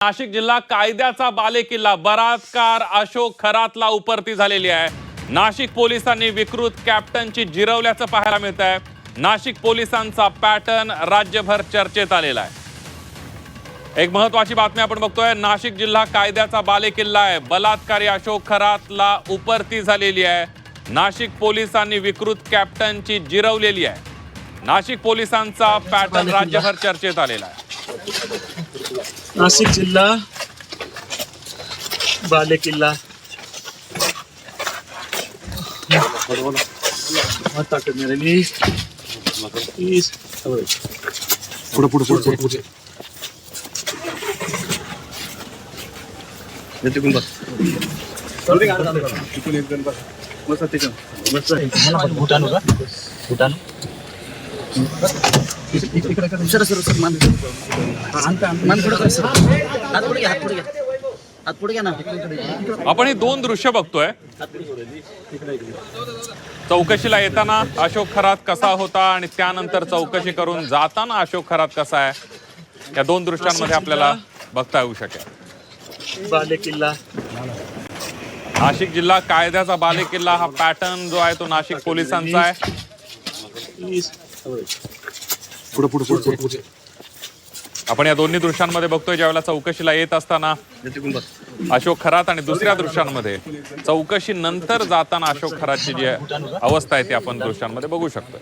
नाशिक जिल्हा कायद्याचा बालेकिल्ला बलात्कार अशोक खरातला उपरती झालेली आहे। नाशिक पोलिसांनी विकृत कॅप्टनची जिरवल्याचं पाहायला मिळत आहे। नाशिक पोलिसांचा पॅटर्न राज्यभर चर्चेत आलेला आहे। एक महत्त्वाची बातमी आपण बघतोय, नाशिक जिल्हा कायद्याचा बालेकिल्ला आहे। बलात्कारी अशोक खरातला उपरती झालेली आहे। नाशिक पोलिसांनी विकृत कॅप्टनची जिरवलेली आहे। नाशिक पोलिसांचा पॅटर्न राज्यभर चर्चेत आलेला आहे। नाशिक जिल्हा बालेकिल्ला आपण ही दोन दृश्य बघतोय। चौकशीला येताना अशोक खरात कसा होता आणि त्यानंतर चौकशी करून जाताना अशोक खरात कसा आहे, या दोन दृश्यांमध्ये आपल्याला बघता येऊ शकेल। बालेकिल्ला नाशिक जिल्हा कायद्याचा बालेकिल्ला हा पॅटर्न जो आहे तो नाशिक पोलिसांचा आहे। आपण या दोन्ही दृश्यांमध्ये बघतोय, ज्यावेळेला चौकशीला येत असताना अशोक खरात आणि दुसऱ्या दृश्यांमध्ये चौकशी नंतर जाताना अशोक खरातची जी अवस्था आहे ती आपण दृश्यांमध्ये बघू शकतो।